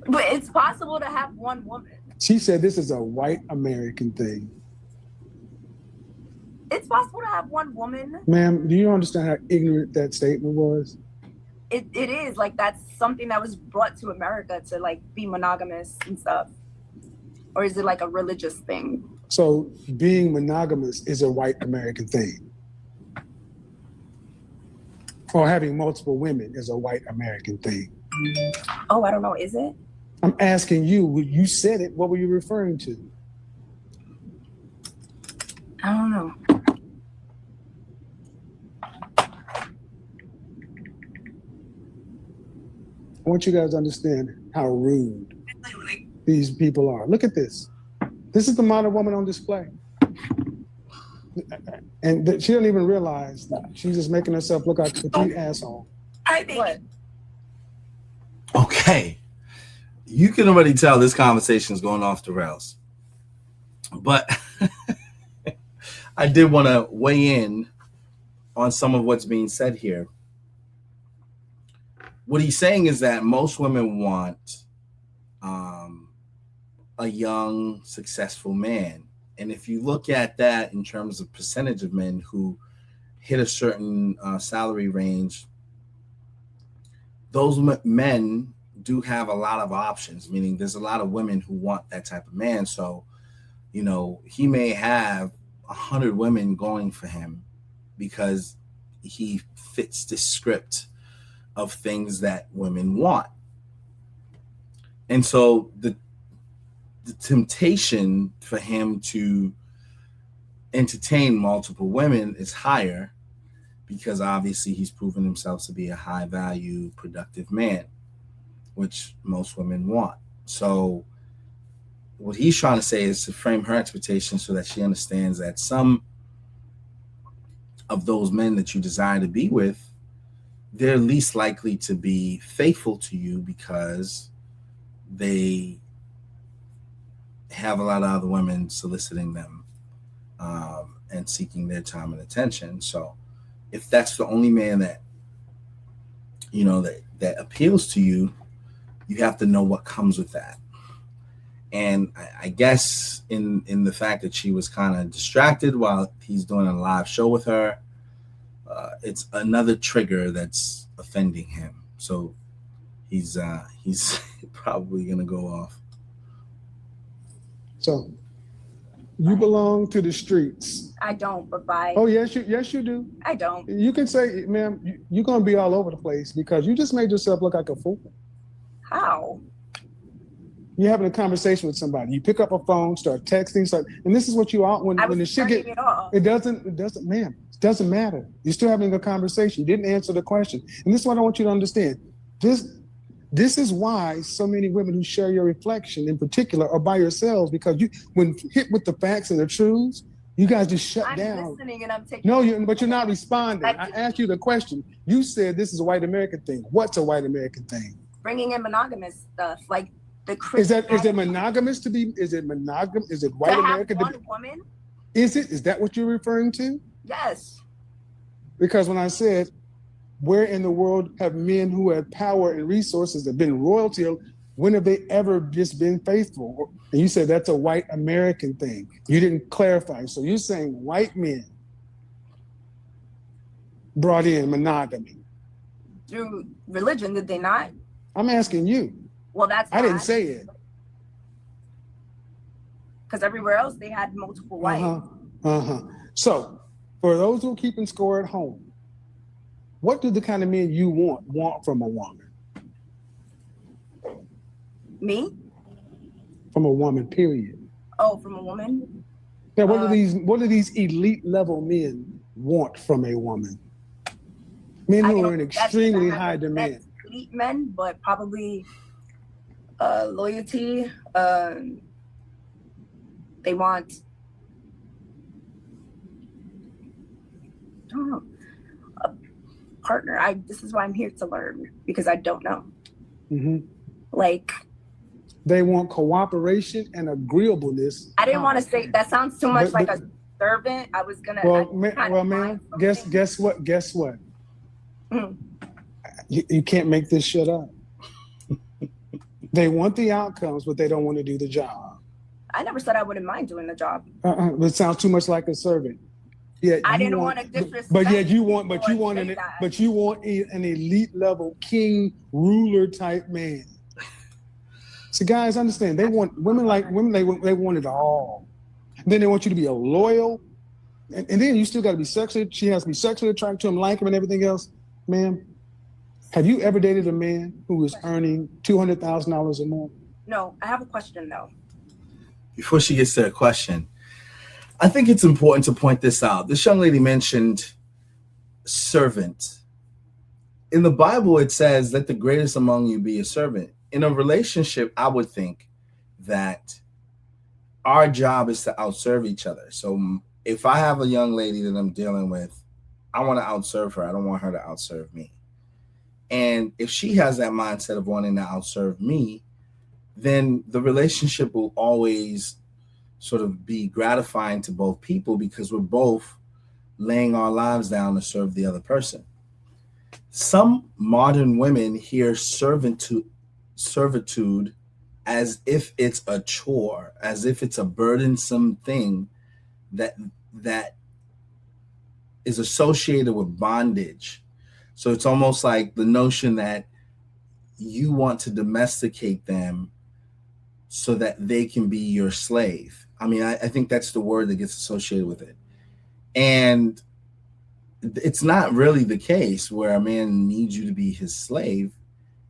But it's possible to have one woman. She said this is a white American thing. It's possible to have one woman. Ma'am, do you understand how ignorant that statement was? It is, like, that's something that was brought to America to like be monogamous and stuff. Or is it like a religious thing? So being monogamous is a white American thing. Or having multiple women is a white American thing. Oh, I don't know. Is it? I'm asking you, you said it, what were you referring to? I don't know. I want you guys to understand how rude these people are. Look at this. This is the modern woman on display. And she doesn't even realize that she's just making herself look like a complete asshole. I think. What? Okay. You can already tell this conversation is going off the rails. But I did want to weigh in on some of what's being said here. What he's saying is that most women want a young, successful man. And if you look at that in terms of percentage of men who hit a certain salary range, those men do have a lot of options, meaning there's a lot of women who want that type of man. So, he may have 100 women going for him because he fits the script of things that women want. And so the temptation for him to entertain multiple women is higher because obviously he's proven himself to be a high value, productive man, which most women want. So what he's trying to say is to frame her expectations so that she understands that some of those men that you desire to be with, they're least likely to be faithful to you because they have a lot of other women soliciting them and seeking their time and attention. So if that's the only man that that appeals to you, you have to know what comes with that. And I guess in the fact that she was kind of distracted while he's doing a live show with her, it's another trigger that's offending him. So he's probably gonna go off. So you belong to the streets. I don't, but by Oh yes, you do. I don't. You can say, ma'am, you're gonna be all over the place because you just made yourself look like a fool. How? You're having a conversation with somebody. You pick up a phone, start texting, and this is what you are when the shit get. It doesn't, ma'am. It doesn't matter. You're still having a conversation. You didn't answer the question, and this is what I want you to understand. This is why so many women who share your reflection, in particular, are by yourselves because when hit with the facts and the truths, you guys just shut down. I'm listening and I'm taking. No, but you're not responding. I asked you the question. You said this is a white American thing. What's a white American thing? Bringing in monogamous stuff like. Is it monogamous to be? Is it monogam? Is it white American? One woman? Is that what you're referring to? Yes. Because when I said, where in the world have men who have power and resources have been royalty? When have they ever just been faithful? And you said that's a white American thing. You didn't clarify. So you're saying white men brought in monogamy through religion? Did they not? I'm asking you. Well, I didn't say it. Because everywhere else they had multiple wives. So, for those who are keeping score at home, what do the kind of men you want from a woman? Me? From a woman, period. Oh, from a woman? Yeah. What do these elite level men want from a woman? Men who are in extremely high demand. Elite men, but probably. Loyalty. They want. I don't know. A partner. This is why I'm here to learn because I don't know. Mm-hmm. Like. They want cooperation and agreeableness. I didn't want to say that. Sounds too much like a servant. I was gonna. Well, man. Guess what? Mm. You can't make this shit up. They want the outcomes, but they don't want to do the job. I never said I wouldn't mind doing the job. It sounds too much like a servant. Yeah, I didn't want to disrespect. But yet you want an elite level king ruler type man. So guys, understand they want women. They want it all. And then they want you to be a loyal, and then you still got to be sexually. She has to be sexually attracted to him, like him, and everything else, ma'am. Have you ever dated a man who is earning $200,000 or more? No, I have a question though. Before she gets to her question, I think it's important to point this out. This young lady mentioned servant. In the Bible, it says, let the greatest among you be a servant. In a relationship, I would think that our job is to outserve each other. So if I have a young lady that I'm dealing with, I want to outserve her. I don't want her to outserve me. And if she has that mindset of wanting to outserve me, then the relationship will always sort of be gratifying to both people because we're both laying our lives down to serve the other person. Some modern women hear servitude as if it's a chore, as if it's a burdensome thing that is associated with bondage. So it's almost like the notion that you want to domesticate them so that they can be your slave. I mean, I think that's the word that gets associated with it. And it's not really the case where a man needs you to be his slave.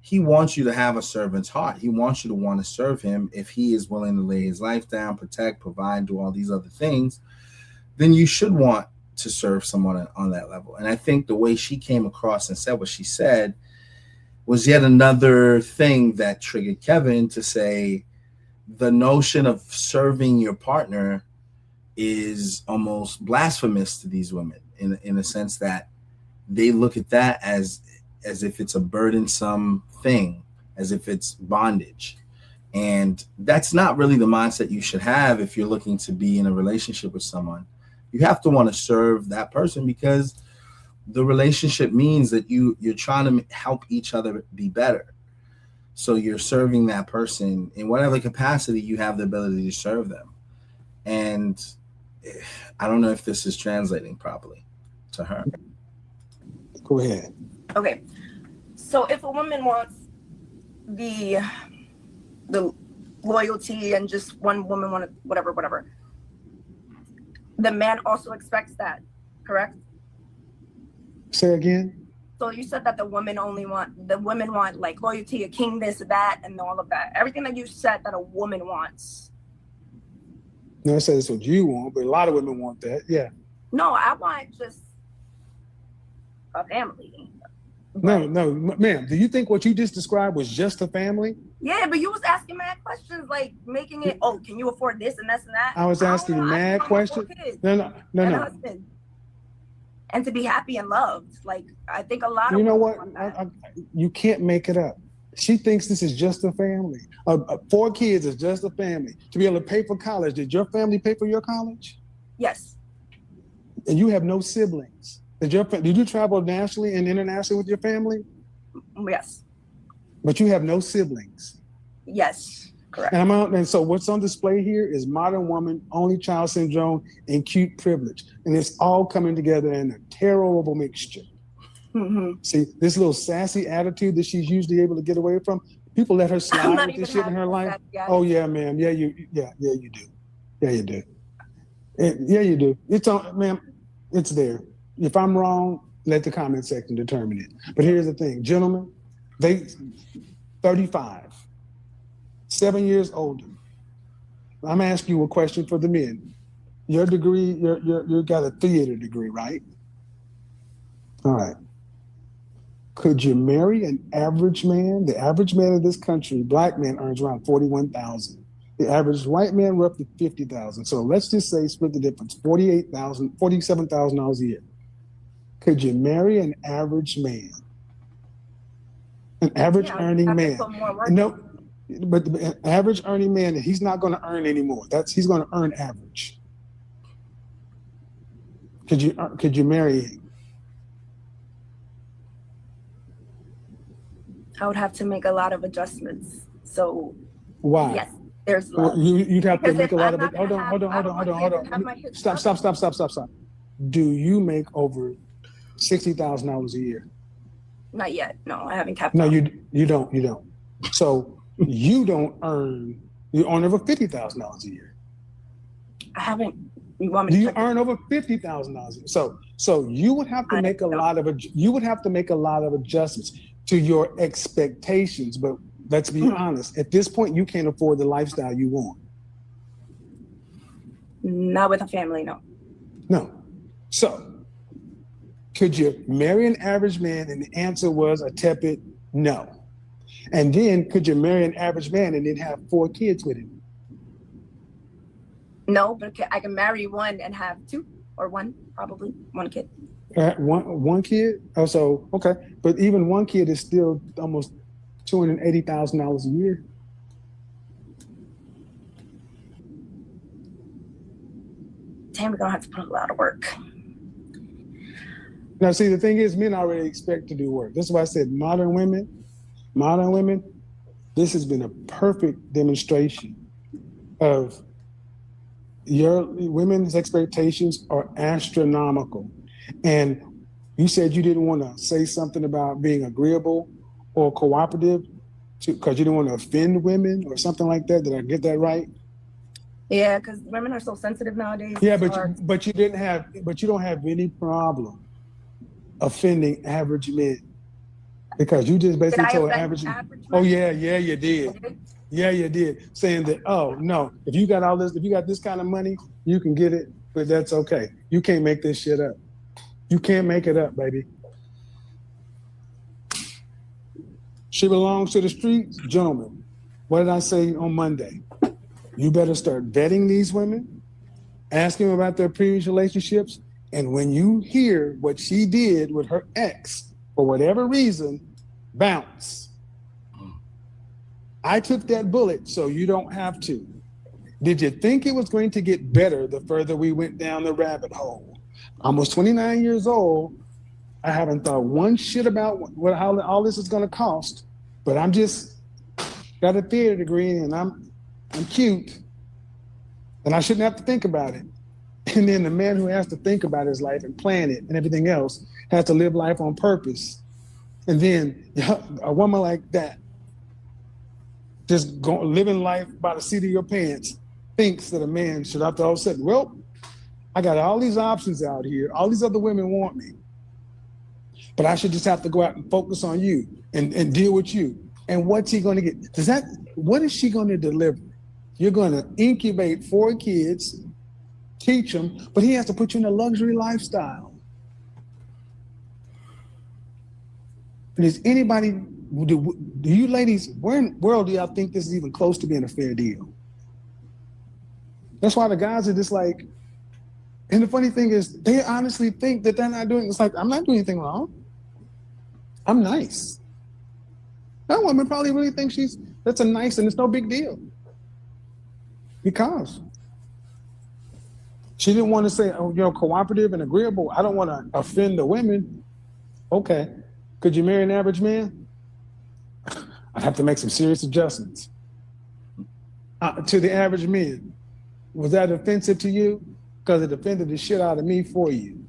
He wants you to have a servant's heart. He wants you to want to serve him if he is willing to lay his life down, protect, provide, do all these other things. then you should want to serve someone on that level. And I think the way she came across and said what she said was yet another thing that triggered Kevin to say the notion of serving your partner is almost blasphemous to these women in a sense that they look at that as if it's a burdensome thing, as if it's bondage. And that's not really the mindset you should have if you're looking to be in a relationship with someone. You have to want to serve that person because the relationship means that you're trying to help each other be better. So you're serving that person in whatever capacity you have the ability to serve them. And I don't know if this is translating properly to her. Go ahead. Okay. So if a woman wants the loyalty and just one woman wanted whatever, the man also expects that, correct? Say again. So you said that the women want like loyalty, a king, this, that, and all of that. Everything that you said that a woman wants. No, I said it's what you want, but a lot of women want that. Yeah. No, I want just a family. No, ma'am. Do you think what you just described was just a family? Yeah, but you was asking mad questions, like making it, oh, can you afford this and this and that? I was asking mad questions. No. Husband. And to be happy and loved. Like, I think a lot of you know women what? want that. You can't make it up. She thinks this is just a family. 4 kids is just a family. To be able to pay for college, did your family pay for your college? Yes. And you have no siblings. Did you travel nationally and internationally with your family? Yes. But you have no siblings. Yes, correct. And so what's on display here is modern woman, only child syndrome, and cute privilege. And it's all coming together in a terrible mixture. Mm-hmm. See, this little sassy attitude that she's usually able to get away from, people let her slide with this shit in her life. Oh yeah, ma'am. Yeah, you do. Yeah, you do. Yeah, you do. It's on, ma'am, it's there. If I'm wrong, let the comment section determine it. But here's the thing, gentlemen, they 35, 7 years older. I'm asking you a question for the men. Your degree, you got a theater degree, right? All right. Could you marry an average man? The average man in this country, black man, earns around $41,000. The average white man, roughly $50,000. So let's just say, split the difference, $48,000, $47,000 a year. Could you marry an average man? An average earning man? No, but the average earning man, he's not going to earn anymore. He's going to earn average. Could you marry him? I would have to make a lot of adjustments. So why? Yes, there's love. You'd have to Because make a if lot I'm of it. not Hold on. Stop. Do you make over $60,000 a year? Not yet. No, I haven't capped. No, out. you don't. So you earn over $50,000 a year. I haven't. You want me Do to you check earn over $50,000 a year? So you would have to make a lot of adjustments to your expectations. But let's be honest, at this point, you can't afford the lifestyle you want. Not with a family, no. No. So could you marry an average man? And the answer was a tepid no. And then could you marry an average man and then have 4 kids with him? No, but I can marry one and have 2 or 1, probably 1 kid. One kid? Oh, so, okay. But even 1 kid is still almost $280,000 a year. Damn, we're gonna have to put a lot of work. Now, see, the thing is, men already expect to do work. That's why I said modern women, this has been a perfect demonstration of your women's expectations are astronomical. And you said you didn't want to say something about being agreeable or cooperative because you didn't want to offend women or something like that. Did I get that right? Yeah, because women are so sensitive nowadays. Yeah, but you don't have any problem offending average men because you just basically told average men. Oh yeah, you did. Yeah, you did. Saying that, oh no, if you got this kind of money, you can get it. but that's okay. You can't make this shit up. You can't make it up, baby. She belongs to the streets. Gentlemen, what did I say on Monday? You better start vetting these women, asking them about their previous relationships, and when you hear what she did with her ex, for whatever reason, bounce. I took that bullet, so you don't have to. Did you think it was going to get better the further we went down the rabbit hole? Almost 29 years old. I haven't thought one shit about how all this is going to cost, but I'm just got a theater degree and I'm cute, and I shouldn't have to think about it. And then the man who has to think about his life and plan it and everything else has to live life on purpose. And then a woman like that, just living life by the seat of your pants, thinks that a man should have to all of a sudden, well, I got all these options out here. All these other women want me. But I should just have to go out and focus on you and deal with you. And what's he going to get? What is she going to deliver? You're going to incubate 4 kids, teach them, but he has to put you in a luxury lifestyle. And is anybody, do you ladies, where in the world do y'all think this is even close to being a fair deal? That's why the guys are just like, and the funny thing is, they honestly think that they're not doing, it's like, I'm not doing anything wrong. I'm nice. That woman probably really thinks that's a nice, and it's no big deal. Because she didn't want to say, oh, cooperative and agreeable. I don't want to offend the women. Okay. Could you marry an average man? I'd have to make some serious adjustments. To the average men, was that offensive to you? Because it offended the shit out of me for you.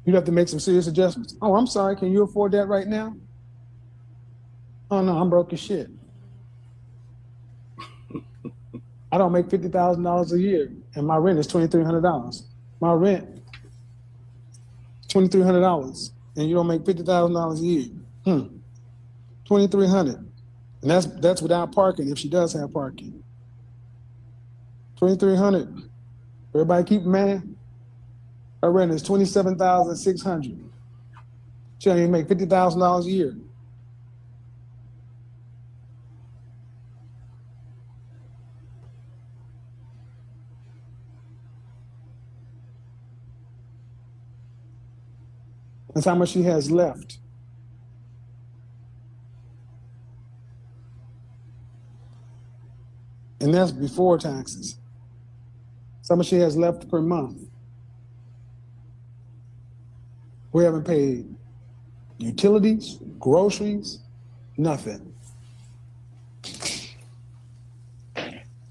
You'd have to make some serious adjustments. Oh, I'm sorry. Can you afford that right now? Oh, no, I'm broke as shit. I don't make $50,000 a year, and my rent is $2,300. My rent, $2,300, and you don't make $50,000 a year. $2,300, and that's without parking. If she does have parking, $2,300. Everybody keep man. Her rent is $27,600. She don't even make $50,000 a year. That's how much she has left. And that's before taxes. That's how much she has left per month. We haven't paid utilities, groceries, nothing.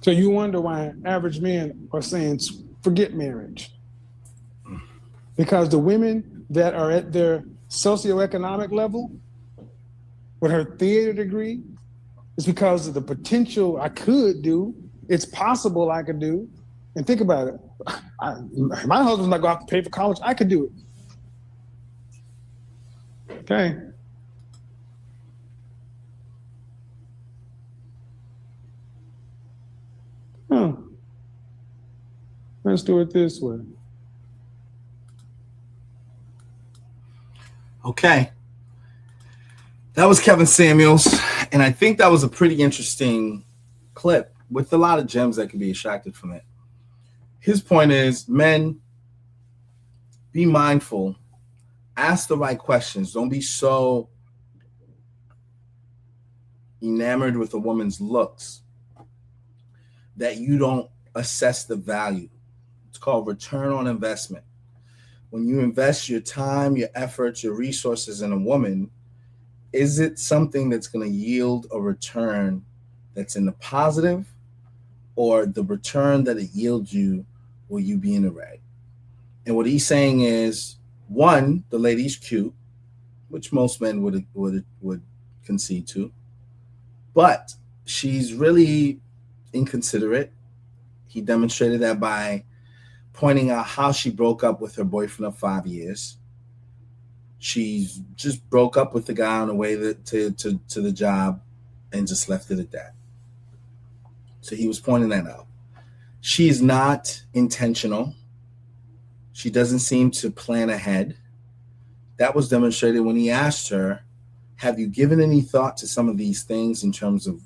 So you wonder why average men are saying, forget marriage. Because the women that are at their socioeconomic level with her theater degree is because of the potential I could do. It's possible I could do. And think about it. My husband's not going to have to pay for college. I could do it. Okay. Let's do it this way. Okay. That was Kevin Samuels, and I think that was a pretty interesting clip with a lot of gems that can be extracted from it. His point is, men, be mindful, ask the right questions. Don't be so enamored with a woman's looks that you don't assess the value. It's called return on investment. When you invest your time, your efforts, your resources in a woman, is it something that's going to yield a return that's in the positive, or the return that it yields you will you be in the red? And what he's saying is, one, the lady's cute, which most men would concede to, but she's really inconsiderate. He demonstrated that by pointing out how she broke up with her boyfriend of 5 years. She's just broke up with the guy on the way to the job and just left it at that. So he was pointing that out. She's not intentional. She doesn't seem to plan ahead. That was demonstrated when he asked her, have you given any thought to some of these things in terms of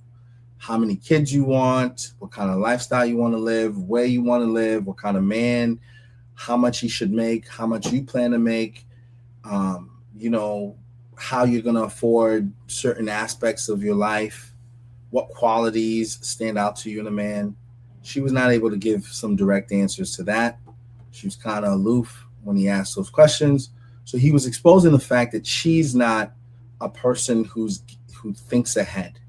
how many kids you want, what kind of lifestyle you want to live, where you want to live, what kind of man, how much he should make, how much you plan to make, you know, how you're going to afford certain aspects of your life, what qualities stand out to you in a man. She was not able to give some direct answers to that. She was kind of aloof when he asked those questions. So he was exposing the fact that she's not a person who thinks ahead.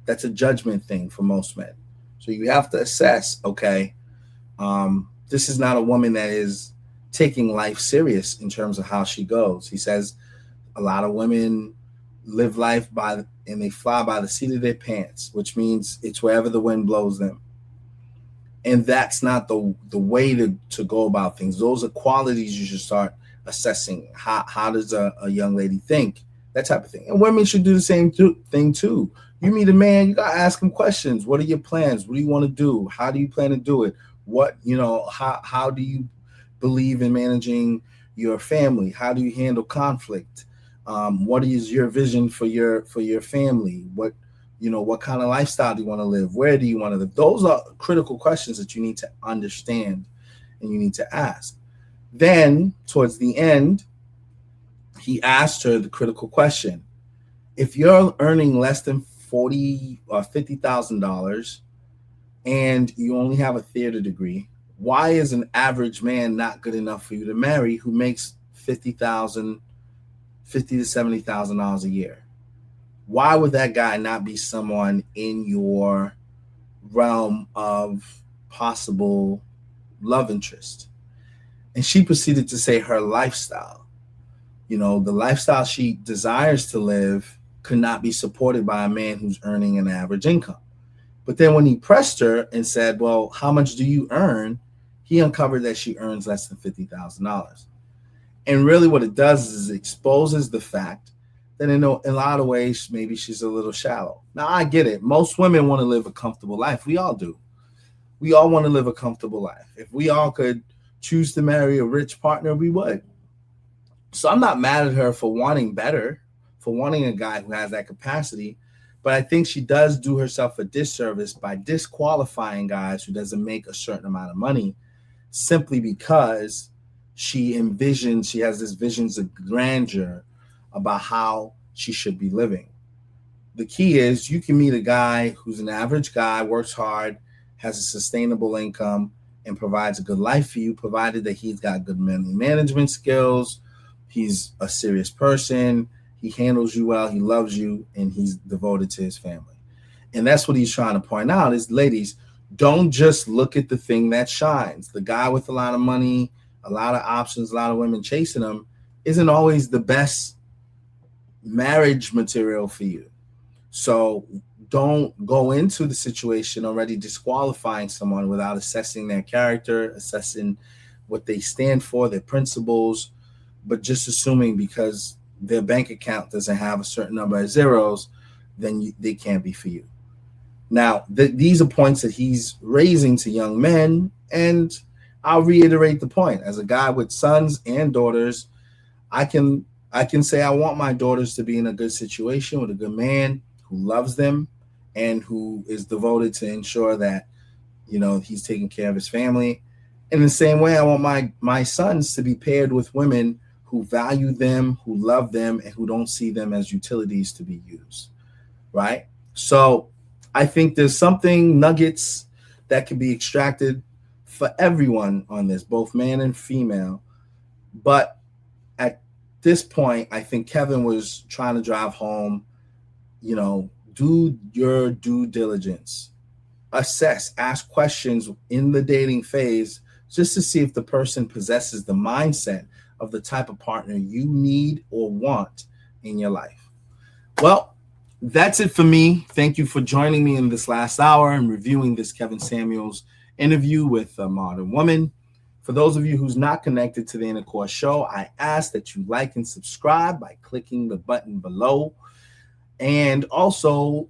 That's a judgment thing for most men. So you have to assess, okay, this is not a woman that is taking life serious in terms of how she goes. He says a lot of women live life and they fly by the seat of their pants, which means it's wherever the wind blows them. And that's not the way to go about things. Those are qualities you should start assessing. How does a young lady think? That type of thing. And women should do the same thing too. You meet a man, you got to ask him questions. What are your plans? What do you want to do? How do you plan to do it? What, how do you believe in managing your family? How do you handle conflict? What is your vision for your family? What kind of lifestyle do you want to live? Where do you want to live? Those are critical questions that you need to understand and you need to ask. Then towards the end, he asked her the critical question. If you're earning less than $40,000 or $50,000 and you only have a theater degree, why is an average man not good enough for you to marry who makes $50,000 to $70,000 a year? Why would that guy not be someone in your realm of possible love interest? And she proceeded to say her lifestyle. The lifestyle she desires to live could not be supported by a man who's earning an average income. But then when he pressed her and said, well, how much do you earn? He uncovered that she earns less than $50,000. And really what it does is it exposes the fact that in a lot of ways, maybe she's a little shallow. Now, I get it. Most women want to live a comfortable life. We all do. We all want to live a comfortable life. If we all could choose to marry a rich partner, we would. So I'm not mad at her for wanting better, for wanting a guy who has that capacity. But I think she does do herself a disservice by disqualifying guys who doesn't make a certain amount of money simply because she has this visions of grandeur about how she should be living. The key is you can meet a guy who's an average guy, works hard, has a sustainable income, and provides a good life for you, provided that he's got good money management skills, he's a serious person, he handles you well, he loves you, and he's devoted to his family. And that's what he's trying to point out is, ladies, don't just look at the thing that shines. The guy with a lot of money, a lot of options, a lot of women chasing him isn't always the best marriage material for you. So don't go into the situation already disqualifying someone without assessing their character, assessing what they stand for, their principles, but just assuming because their bank account doesn't have a certain number of zeros, then they can't be for you. Now, these are points that he's raising to young men, and I'll reiterate the point. As a guy with sons and daughters, I can say I want my daughters to be in a good situation with a good man who loves them and who is devoted to ensure that, he's taking care of his family. In the same way, I want my sons to be paired with women who value them, who love them, and who don't see them as utilities to be used, right? So I think there's nuggets that can be extracted for everyone on this, both man and female. But at this point, I think Kevin was trying to drive home, do your due diligence, assess, ask questions in the dating phase just to see if the person possesses the mindset of the type of partner you need or want in your life. Well, that's it for me. Thank you for joining me in this last hour and reviewing this Kevin Samuels interview with a modern woman. For those of you who's not connected to the Inner Core Show, I ask that you like and subscribe by clicking the button below, and also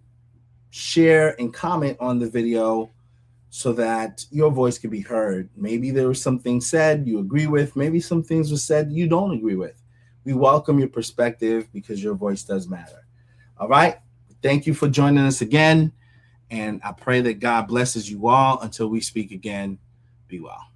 share and comment on the video so that your voice can be heard. Maybe there was some things said you agree with. Maybe some things were said you don't agree with. We welcome your perspective because your voice does matter. All right. Thank you for joining us again. And I pray that God blesses you all. Until we speak again, be well.